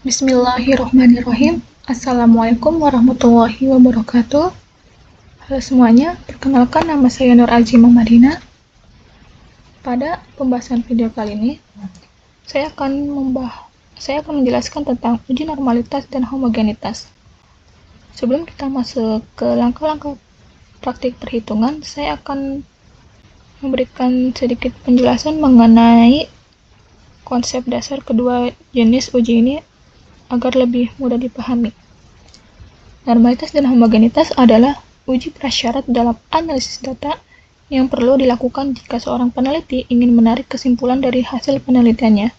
Bismillahirrahmanirrahim. Assalamualaikum warahmatullahi wabarakatuh. Halo semuanya, perkenalkan nama saya Nur Azimah Madina. Pada pembahasan video kali ini, saya akan menjelaskan tentang uji normalitas dan homogenitas. Sebelum kita masuk ke langkah-langkah praktik perhitungan, saya akan memberikan sedikit penjelasan mengenai konsep dasar kedua jenis uji ini agar lebih mudah dipahami. Normalitas dan homogenitas adalah uji prasyarat dalam analisis data yang perlu dilakukan jika seorang peneliti ingin menarik kesimpulan dari hasil penelitiannya.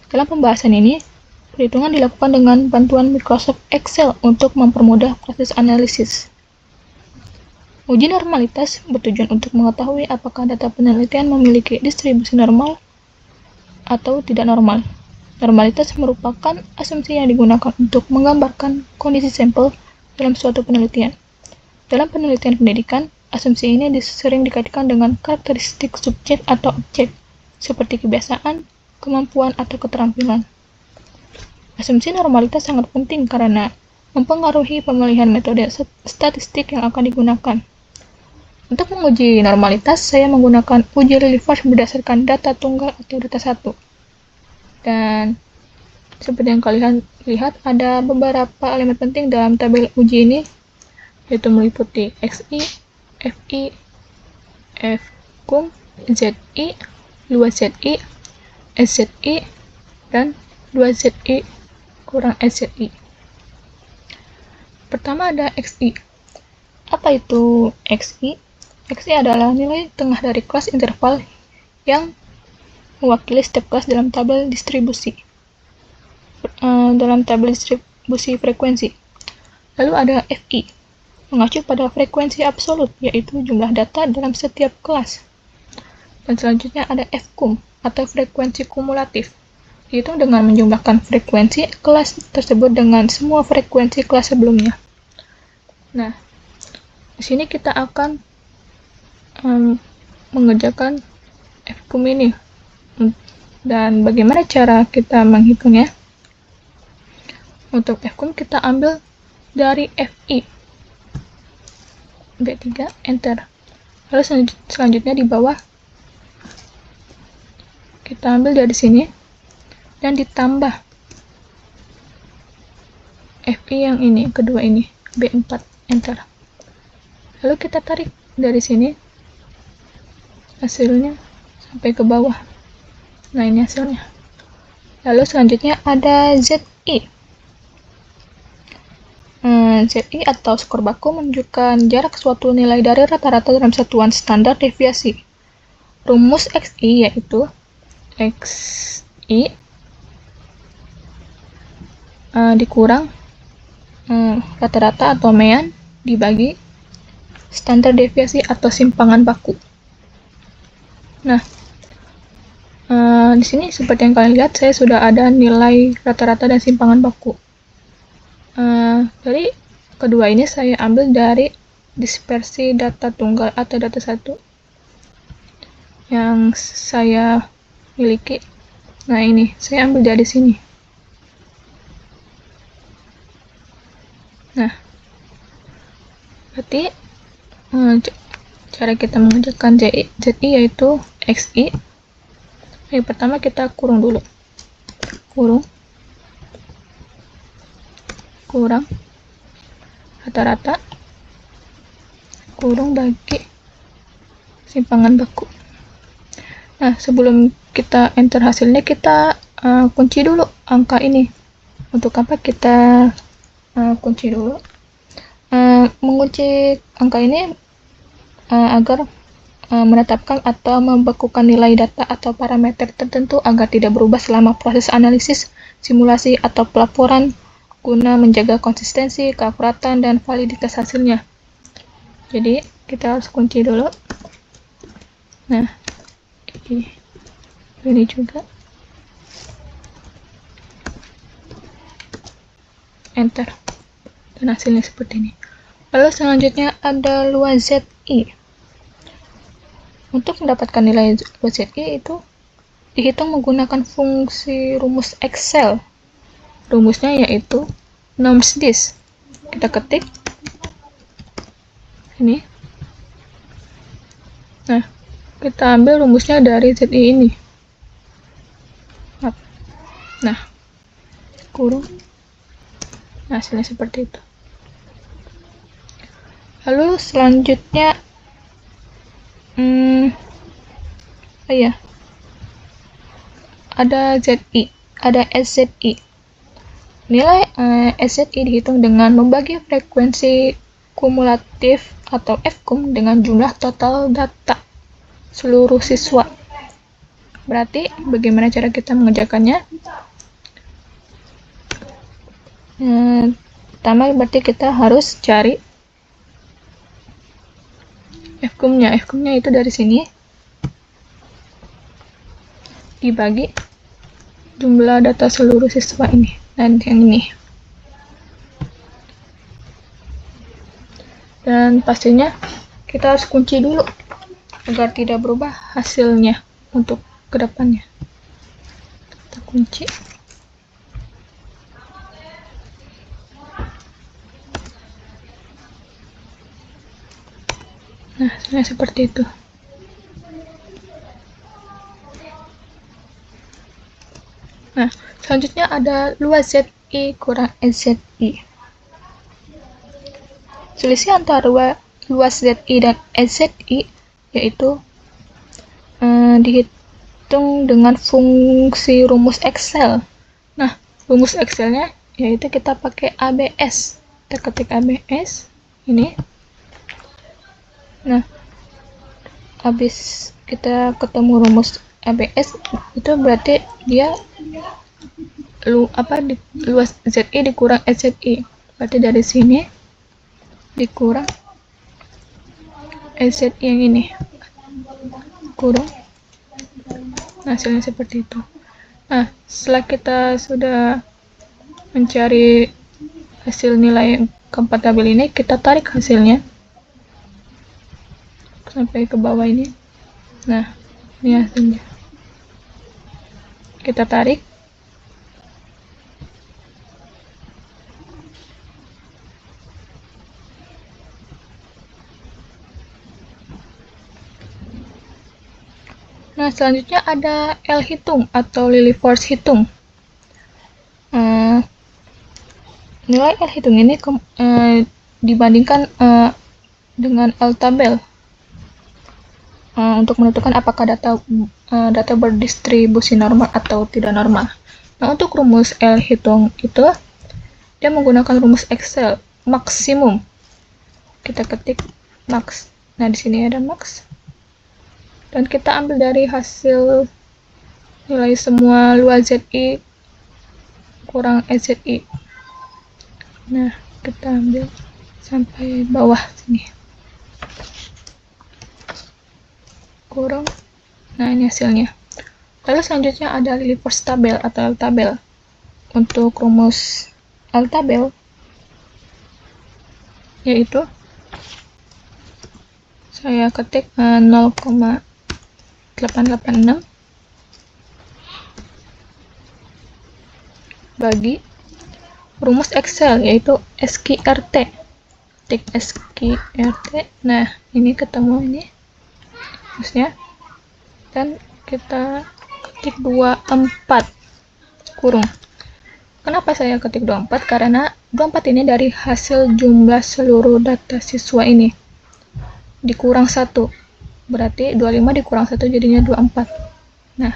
Dalam pembahasan ini, perhitungan dilakukan dengan bantuan Microsoft Excel untuk mempermudah proses analisis. Uji normalitas bertujuan untuk mengetahui apakah data penelitian memiliki distribusi normal atau tidak normal. Normalitas merupakan asumsi yang digunakan untuk menggambarkan kondisi sampel dalam suatu penelitian. Dalam penelitian pendidikan, asumsi ini sering dikaitkan dengan karakteristik subjek atau objek, seperti kebiasaan, kemampuan, atau keterampilan. Asumsi normalitas sangat penting karena mempengaruhi pemilihan metode statistik yang akan digunakan. Untuk menguji normalitas, saya menggunakan uji Lilliefors berdasarkan data tunggal atau data satu. Dan seperti yang kalian lihat, ada beberapa elemen penting dalam tabel uji ini, yaitu meliputi XI, FI, Fkum, ZI, luas ZI, SZI, dan 2ZI kurang SZI. Pertama ada XI. Apa itu XI? XI adalah nilai tengah dari kelas interval yang mewakili setiap kelas dalam tabel distribusi frekuensi. Lalu ada FI, mengacu pada frekuensi absolut, yaitu jumlah data dalam setiap kelas. Dan selanjutnya ada Fkum, atau frekuensi kumulatif, yaitu dengan menjumlahkan frekuensi kelas tersebut dengan semua frekuensi kelas sebelumnya. Nah, di sini kita akan mengerjakan Fkum ini. Dan bagaimana cara kita menghitungnya? Untuk Fkum kita ambil dari FI. B3, enter. Lalu selanjutnya di bawah kita ambil dari sini dan ditambah FI yang ini, kedua ini, B4, enter. Lalu kita tarik dari sini hasilnya sampai ke bawah. Nah, ini hasilnya. Lalu selanjutnya ada ZI. ZI atau skor baku menunjukkan jarak suatu nilai dari rata-rata dalam satuan standar deviasi. Rumus XI yaitu XI dikurang rata-rata atau mean dibagi standar deviasi atau simpangan baku. Nah, di sini seperti yang kalian lihat, saya sudah ada nilai rata-rata dan simpangan baku. Dari kedua ini saya ambil dari dispersi data tunggal atau data satu yang saya miliki. Nah, ini saya ambil dari sini. Nah, berarti cara kita mengerjakan ZI yaitu XI. Yang pertama kita kurung dulu. Kurang rata-rata kurung bagi simpangan baku. Nah, sebelum kita enter hasilnya, kita kunci dulu angka ini. Untuk apa kita kunci dulu? Mengunci angka ini agar menetapkan atau membekukan nilai data atau parameter tertentu agar tidak berubah selama proses analisis, simulasi, atau pelaporan guna menjaga konsistensi, keakuratan, dan validitas hasilnya. Jadi, kita harus kunci dulu. Nah, ini juga. Enter. Dan hasilnya seperti ini. Lalu selanjutnya ada luas ZI. Untuk mendapatkan nilai luas ZI itu dihitung menggunakan fungsi rumus Excel. rumusnya yaitu norms this. Kita ketik ini. Nah, kita ambil rumusnya dari ZI ini. Nah, kurung. Nah, hasilnya seperti itu. Lalu selanjutnya ada ZI, ada SZI. Nilai SZI dihitung dengan membagi frekuensi kumulatif atau FKUM dengan jumlah total data seluruh siswa. Berarti bagaimana cara kita mengerjakannya? Pertama berarti kita harus cari FKUM-nya. FKUM-nya itu dari sini dibagi jumlah data seluruh siswa ini dan yang ini. Dan pastinya kita harus kunci dulu agar tidak berubah hasilnya untuk kedepannya. Kita kunci. Nah, hasilnya seperti itu. Nah, selanjutnya ada luas ZI kurang SZI. Selisih antara luas ZI dan SZI yaitu dihitung dengan fungsi rumus Excel. Nah, rumus Excelnya yaitu kita pakai ABS. Kita ketik ABS ini. Nah, habis kita ketemu rumus ABS itu berarti dia luas ZI dikurang SZI. Berarti dari sini dikurang SZI yang ini. Kurang. Nah, hasilnya seperti itu. Nah, setelah kita sudah mencari hasil nilai keempat tabel ini, kita tarik hasilnya sampai ke bawah ini. Nah, ini hasilnya. Kita tarik. Nah, selanjutnya ada L hitung atau Lilliefors hitung. Nilai L hitung ini dibandingkan dengan L tabel untuk menentukan apakah data berdistribusi normal atau tidak normal. Nah, untuk rumus L hitung itu dia menggunakan rumus Excel maksimum. Kita ketik max. Nah, di sini ada max. Dan kita ambil dari hasil nilai semua luas ZI kurang SZI. Nah, kita ambil sampai bawah sini. Kurang. Nah, ini hasilnya. Lalu selanjutnya ada Lilliefors tabel atau L tabel. Untuk rumus L tabel yaitu saya ketik 0,886 bagi rumus Excel yaitu SQRT. Ketik SQRT. Nah, ini ketemu ini rumusnya. Dan kita ketik 24 kurung. Kenapa saya ketik 24? Karena 24 ini dari hasil jumlah seluruh data siswa ini. Dikurang 1. Berarti 25 dikurang 1 jadinya 24. Nah,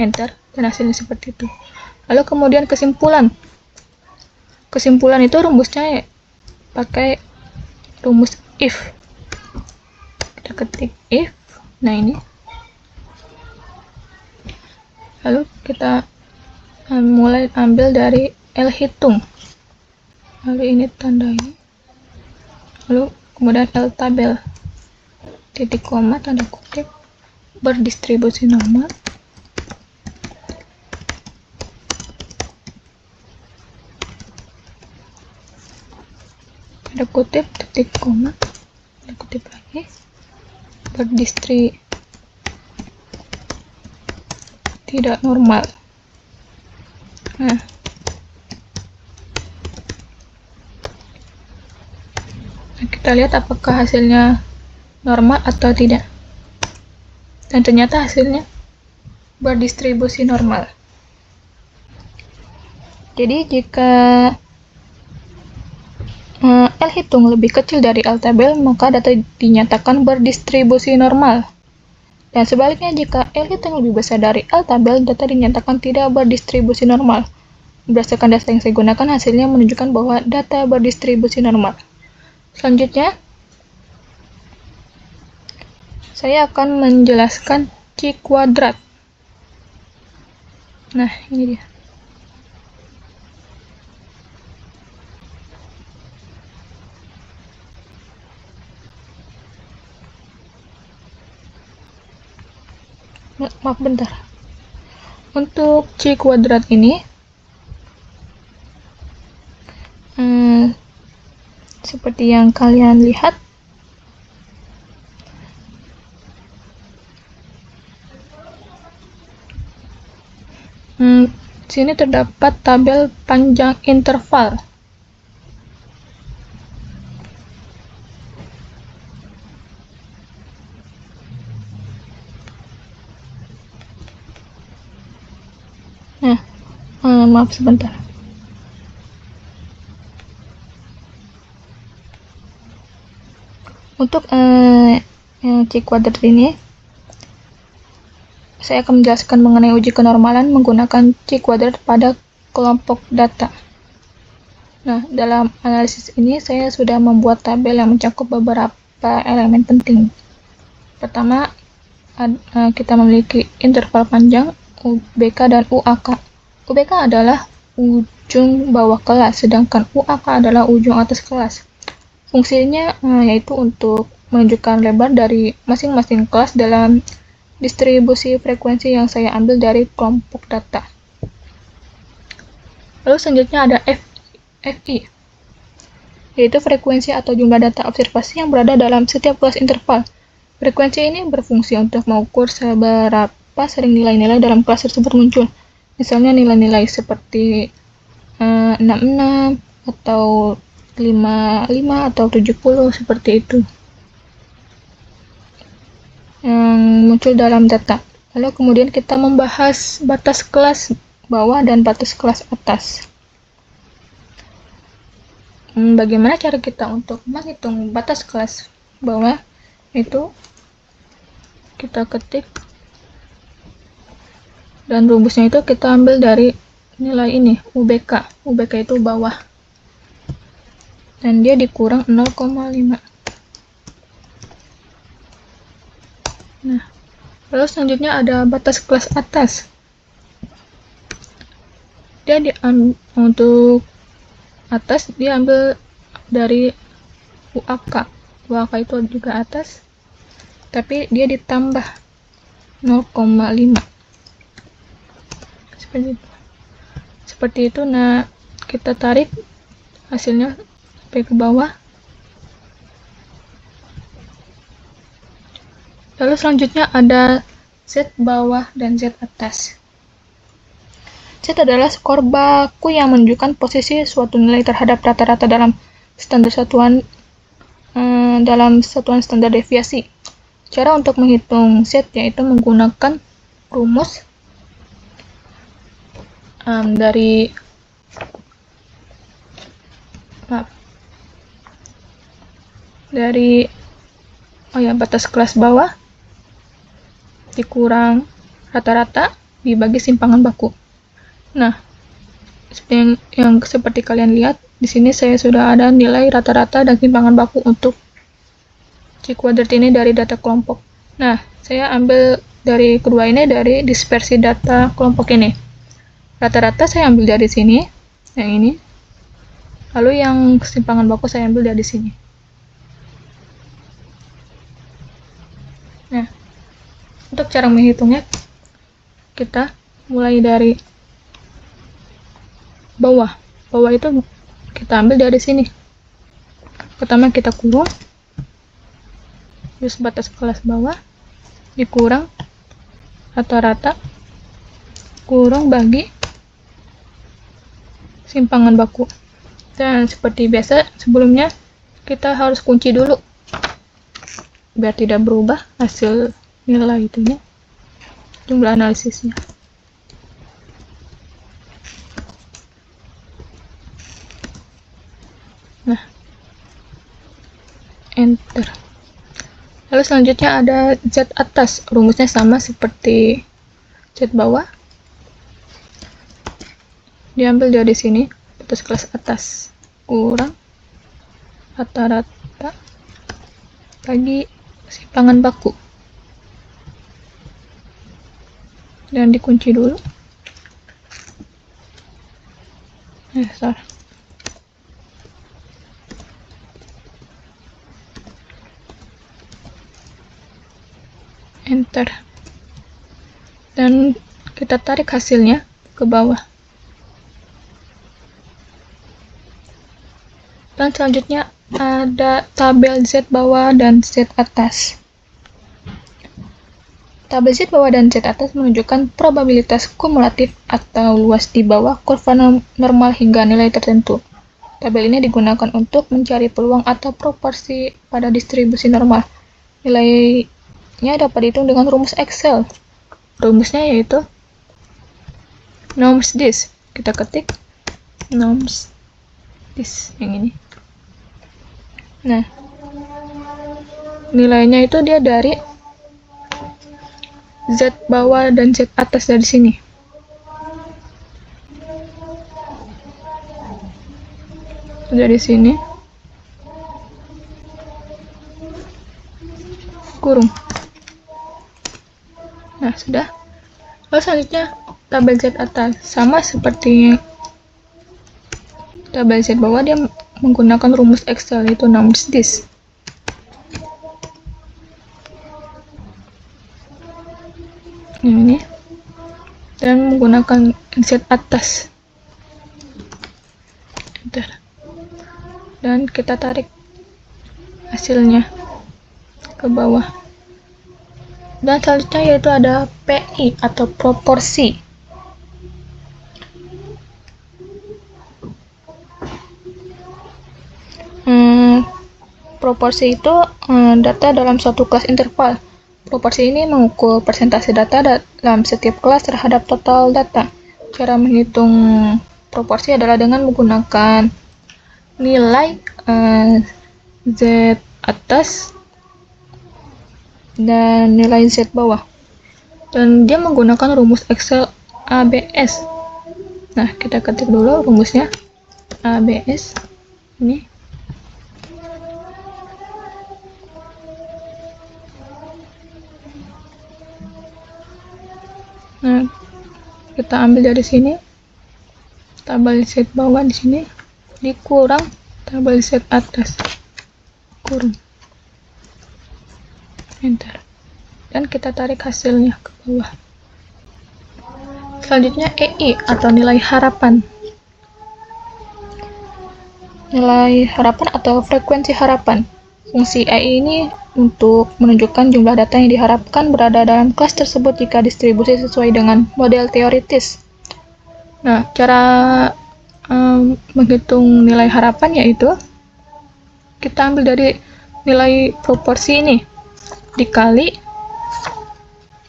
enter. Dan hasilnya seperti itu. Lalu kemudian kesimpulan. Kesimpulan itu rumusnya pakai rumus if. Kita ketik if. Nah, ini. Lalu kita mulai ambil dari L hitung. Lalu ini tanda ini. Lalu kemudian L tabel. Titik koma tanda kutip berdistribusi normal. Tanda kutip titik koma tanda kutip lagi berdistribusi tidak normal. Nah, kita lihat apakah hasilnya normal atau tidak. Dan ternyata hasilnya berdistribusi normal. Jadi jika L hitung lebih kecil dari L tabel, maka data dinyatakan berdistribusi normal. Dan sebaliknya, jika L hitung lebih besar dari L tabel, data dinyatakan tidak berdistribusi normal. Berdasarkan data yang saya gunakan, hasilnya menunjukkan bahwa data berdistribusi normal. Selanjutnya, saya akan menjelaskan C kuadrat. Nah, ini dia. Maaf bentar. Untuk C kuadrat ini, seperti yang kalian lihat, sini terdapat tabel panjang interval. Nah, maaf sebentar. Untuk yang C kuadrat ini, saya akan menjelaskan mengenai uji kenormalan menggunakan C kuadrat pada kelompok data. Nah, dalam analisis ini saya sudah membuat tabel yang mencakup beberapa elemen penting. Pertama, kita memiliki interval panjang, UBK dan UAK. UBK adalah ujung bawah kelas, sedangkan UAK adalah ujung atas kelas. Fungsinya yaitu untuk menunjukkan lebar dari masing-masing kelas dalam distribusi frekuensi yang saya ambil dari kelompok data. Lalu selanjutnya ada FI, yaitu frekuensi atau jumlah data observasi yang berada dalam setiap kelas interval. Frekuensi ini berfungsi untuk mengukur seberapa sering nilai-nilai dalam kelas tersebut muncul. Misalnya nilai-nilai seperti 66 atau 55 atau 70, seperti itu yang muncul dalam data. Lalu kemudian kita membahas batas kelas bawah dan batas kelas atas. Bagaimana cara kita untuk menghitung batas kelas bawah? Itu kita ketik dan rumusnya itu kita ambil dari nilai ini, UBK. UBK itu bawah. Dan dia dikurang 0,5. Nah, lalu selanjutnya ada batas kelas atas. Dia untuk atas dia ambil dari UAK. UAK itu juga atas, tapi dia ditambah 0,5. Seperti itu. Nah, kita tarik hasilnya sampai ke bawah. Lalu selanjutnya ada Z bawah dan Z atas. Z adalah skor baku yang menunjukkan posisi suatu nilai terhadap rata-rata dalam satuan standar deviasi. Cara untuk menghitung Z yaitu menggunakan rumus dari batas kelas bawah dikurang rata-rata dibagi simpangan baku. Nah, seperti kalian lihat di sini saya sudah ada nilai rata-rata dan simpangan baku untuk C kuadrat ini dari data kelompok. Nah, saya ambil dari kedua ini dari dispersi data kelompok ini. Rata-rata saya ambil dari sini, yang ini. Lalu yang simpangan baku saya ambil dari sini. Nah, untuk cara menghitungnya, kita mulai dari bawah. Bawah itu kita ambil dari sini. Pertama kita kurung, terus batas kelas bawah, dikurang rata-rata, kurung bagi simpangan baku. Dan seperti biasa sebelumnya, kita harus kunci dulu biar tidak berubah hasil nilai itunya, jumlah analisisnya. Nah, enter. Lalu selanjutnya ada Z atas, rumusnya sama seperti Z bawah. Diambil dari sini, batas kelas atas kurang rata-rata bagi simpangan baku. Dan dikunci dulu. Salah. Enter. Dan kita tarik hasilnya ke bawah. Dan selanjutnya ada tabel Z bawah dan Z atas. Tabel Z bawah dan Z atas menunjukkan probabilitas kumulatif atau luas di bawah kurva normal hingga nilai tertentu. Tabel ini digunakan untuk mencari peluang atau proporsi pada distribusi normal. Nilainya dapat dihitung dengan rumus Excel. Rumusnya yaitu norms this. Kita ketik norms this yang ini. Nah, nilainya itu dia dari Z bawah dan Z atas dari sini. Dari sini kurung. Nah, sudah. Lalu selanjutnya tabel Z atas sama seperti tabel Z bawah, dia menggunakan rumus Excel yaitu norms this. Ini dan menggunakan Z atas. Enter. Dan kita tarik hasilnya ke bawah. Dan selanjutnya yaitu ada PI atau proporsi. Proporsi itu data dalam suatu kelas interval. Proporsi ini mengukur persentase data dalam setiap kelas terhadap total data. Cara menghitung proporsi adalah dengan menggunakan nilai Z atas dan nilai Z bawah. Dan dia menggunakan rumus Excel ABS. Nah, kita ketik dulu rumusnya ABS. Ini. Nah, kita ambil dari sini tabel Z bawah di sini dikurang tabel Z atas, kurung. Enter. Dan kita tarik hasilnya ke bawah. Selanjutnya EI atau nilai harapan. Nilai harapan atau frekuensi harapan. Fungsi EI ini untuk menunjukkan jumlah data yang diharapkan berada dalam kelas tersebut jika distribusi sesuai dengan model teoritis. Nah, cara menghitung nilai harapan yaitu kita ambil dari nilai proporsi ini dikali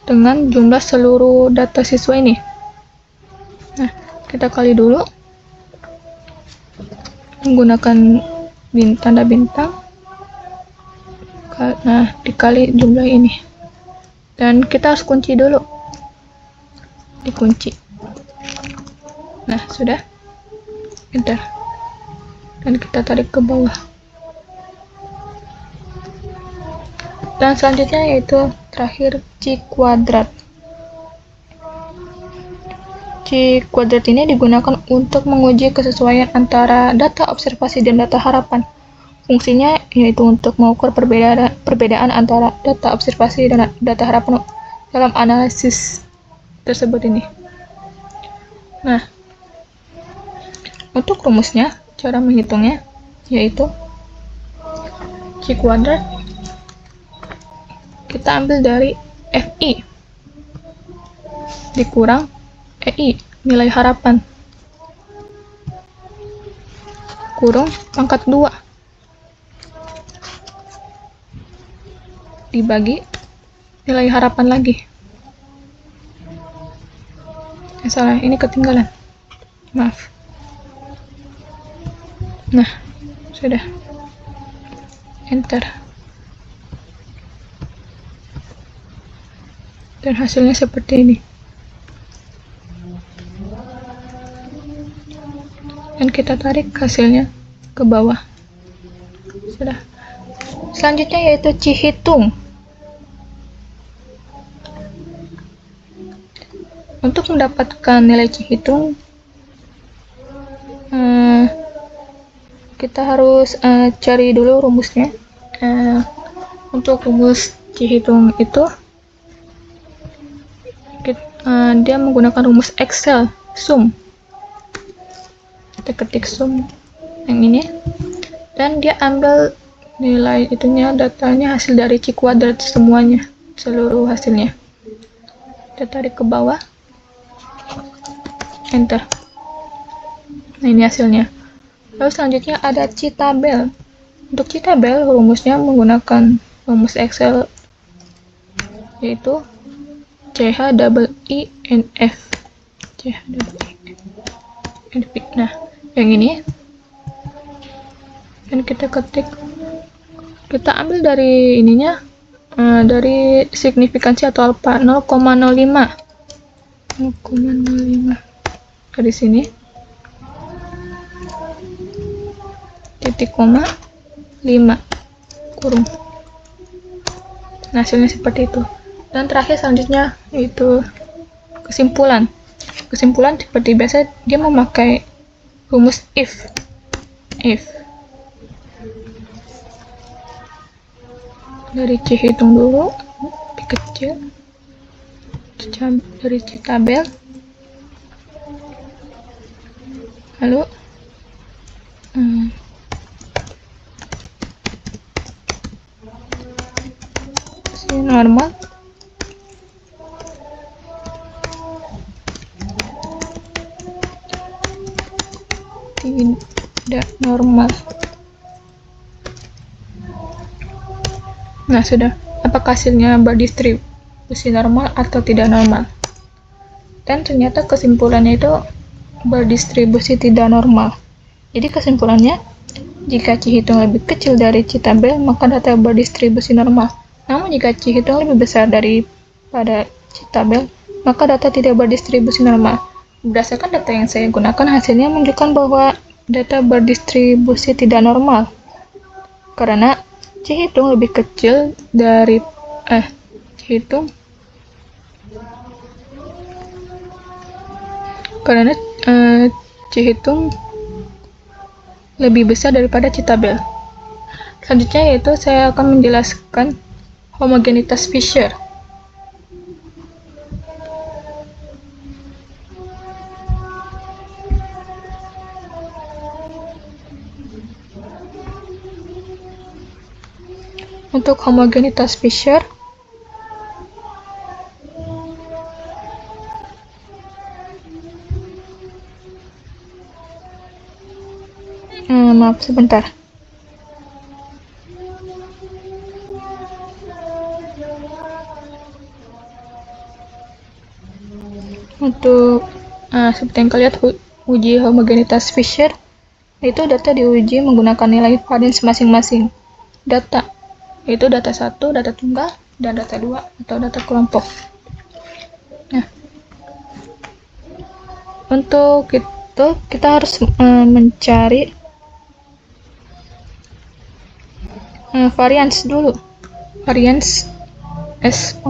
dengan jumlah seluruh data siswa ini. Nah, kita kali dulu menggunakan tanda bintang. Nah, dikali jumlah ini. Dan kita harus kunci dulu. Dikunci. Nah, sudah. Enter. Dan kita tarik ke bawah. Dan selanjutnya yaitu terakhir C kuadrat. C kuadrat ini digunakan untuk menguji kesesuaian antara data observasi dan data harapan. Fungsinya yaitu untuk mengukur perbedaan antara data observasi dan data harapan dalam analisis tersebut ini. Nah, untuk rumusnya, cara menghitungnya yaitu C kuadrat kita ambil dari FI dikurang EI, nilai harapan, kurung pangkat 2. dibagi nilai harapan lagi. Salah, ini ketinggalan, maaf. Nah, sudah, enter, dan hasilnya seperti ini. Dan kita tarik hasilnya ke bawah. Sudah. Selanjutnya yaitu Cihitung. Untuk mendapatkan nilai Cihitung, kita harus cari dulu rumusnya. Untuk rumus Cihitung itu, dia menggunakan rumus Excel, sum. Kita ketik sum yang ini, dan dia ambil nilai itunya, datanya hasil dari C kuadrat semuanya, seluruh hasilnya. Kita tarik ke bawah, enter. Nah, ini hasilnya. Lalu selanjutnya ada Citabel. Untuk Citabel rumusnya menggunakan rumus Excel, yaitu CH_INF. Nah, yang ini, dan kita ketik, kita ambil dari ininya, dari signifikansi atau alfa 0,05 dari sini, titik koma 5 kurung. Nah, hasilnya seperti itu. Dan terakhir selanjutnya yaitu kesimpulan. Kesimpulan seperti biasa, dia memakai rumus if. Dari Cihitung dulu, lebih kecil, dari Citabel, lalu normal, tidak normal. Nah, sudah. Apakah hasilnya berdistribusi normal atau tidak normal? Dan ternyata kesimpulannya itu berdistribusi tidak normal. Jadi kesimpulannya, jika Cihitung lebih kecil dari Citabel, maka data berdistribusi normal. Namun jika Cihitung lebih besar daripada Citabel, maka data tidak berdistribusi normal. Berdasarkan data yang saya gunakan, hasilnya menunjukkan bahwa data berdistribusi tidak normal. Karena Cihitung lebih kecil dari Cihitung Cihitung lebih besar daripada Citabel. Selanjutnya yaitu saya akan menjelaskan homogenitas Fisher. Untuk homogenitas Fisher, maaf sebentar. Untuk seperti yang kalian lihat, uji homogenitas Fisher itu data diuji menggunakan nilai varians masing-masing data, yaitu data 1, data tunggal, dan data 2 atau data kelompok. Nah, untuk itu kita harus mencari varians dulu, varians S⁻².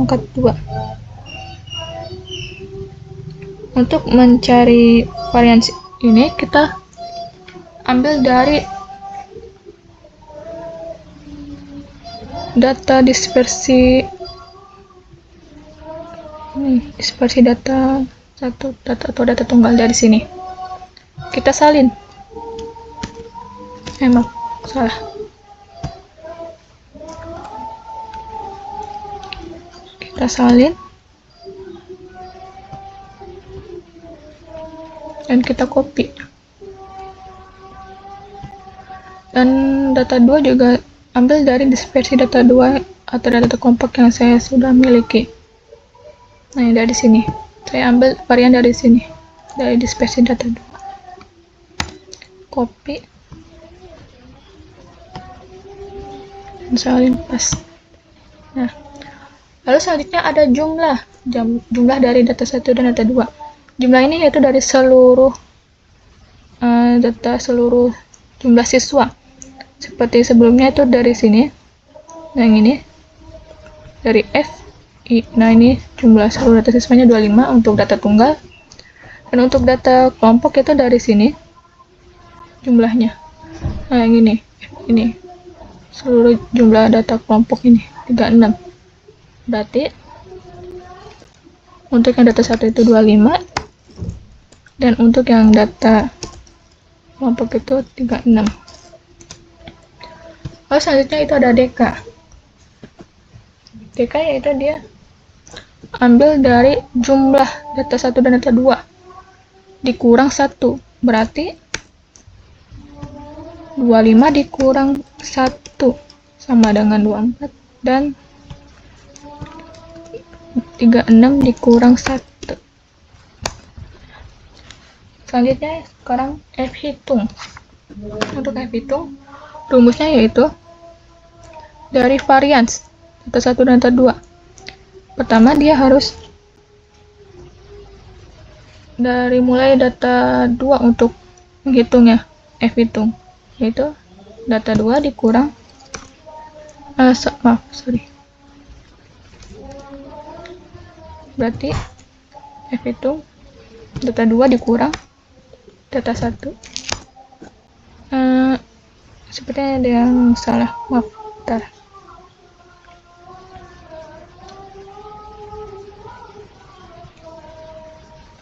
Untuk mencari varians ini, kita ambil dari data dispersi data satu, data tunggal dari sini. Kita salin. Maaf, salah. Kita salin dan kita copy. Dan data 2 juga ambil dari dispersi data 2 atau data kelompok yang saya sudah miliki. Nah, dari sini saya ambil varian dari sini, dari dispersi data 2. Copy, salin pas. Nah, lalu selanjutnya ada jumlah dari data 1 dan data 2. Jumlah ini yaitu dari seluruh data seluruh jumlah siswa. Seperti sebelumnya itu dari sini. Nah, yang ini dari F. Nah, ini jumlah seluruh data siswanya 25 untuk data tunggal. Dan untuk data kelompok itu dari sini jumlahnya. Nah, yang ini seluruh jumlah data kelompok ini 36. Berarti untuk yang data 1 itu 25 dan untuk yang data kelompok itu 36. Lalu selanjutnya itu ada DK. DK yaitu dia ambil dari jumlah data 1 dan data 2 dikurang 1. Berarti 25 dikurang 1 sama dengan 24 dan 36 dikurang 1. Selanjutnya sekarang F hitung. Untuk F hitung rumusnya yaitu dari varians data 1 dan data 2. Pertama dia harus dari mulai data 2 untuk menghitungnya F hitung, yaitu data 2 dikurang berarti F hitung data 2 dikurang data 1. Sepertinya ada yang salah, maaf, bentar.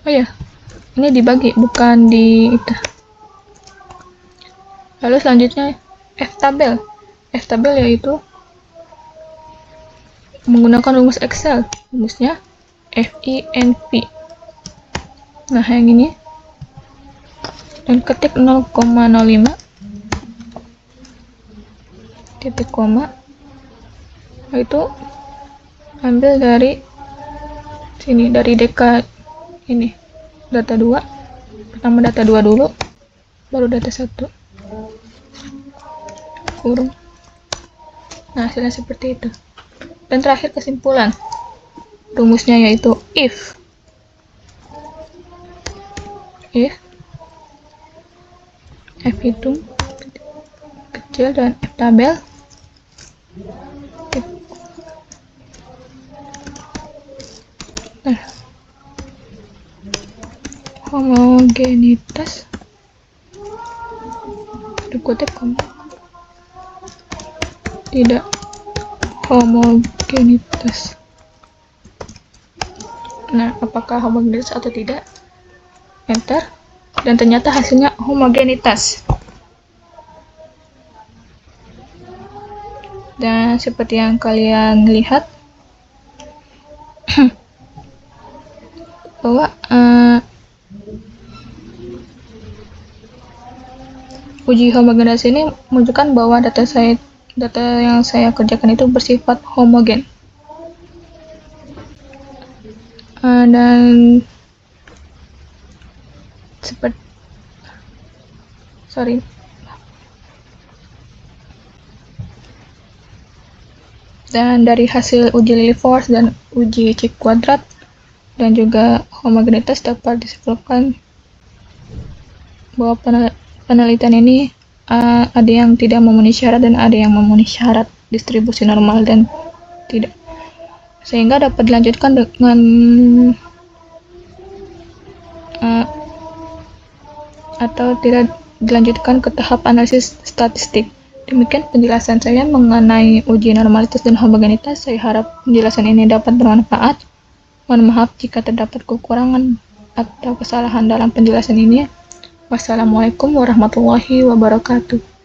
Oh ya, ini dibagi bukan di itu. Lalu selanjutnya F tabel. F tabel yaitu menggunakan rumus Excel. Rumusnya FINV. Nah, yang ini dan ketik 0,05 titik koma, itu ambil dari sini, dari DK ini data 2. Pertama data 2 dulu, baru data 1 kurung. Nah, hasilnya seperti itu. Dan terakhir kesimpulan, rumusnya yaitu if F hitung kecil dan F tabel homogenitas dikutip tidak homogenitas. Nah, apakah homogenitas atau tidak? Enter. Dan ternyata hasilnya homogenitas. Dan seperti yang kalian lihat bahwa uji homogenitas ini menunjukkan bahwa data yang saya kerjakan itu bersifat homogen. Dan dan dari hasil uji Lilliefors dan uji Cik kuadrat dan juga homogenitas dapat disimpulkan bahwa penelitian ini ada yang tidak memenuhi syarat dan ada yang memenuhi syarat distribusi normal dan tidak, sehingga dapat dilanjutkan dengan atau tidak dilanjutkan ke tahap analisis statistik. Demikian penjelasan saya mengenai uji normalitas dan homogenitas. Saya harap penjelasan ini dapat bermanfaat. Mohon maaf jika terdapat kekurangan atau kesalahan dalam penjelasan ini. Wassalamualaikum warahmatullahi wabarakatuh.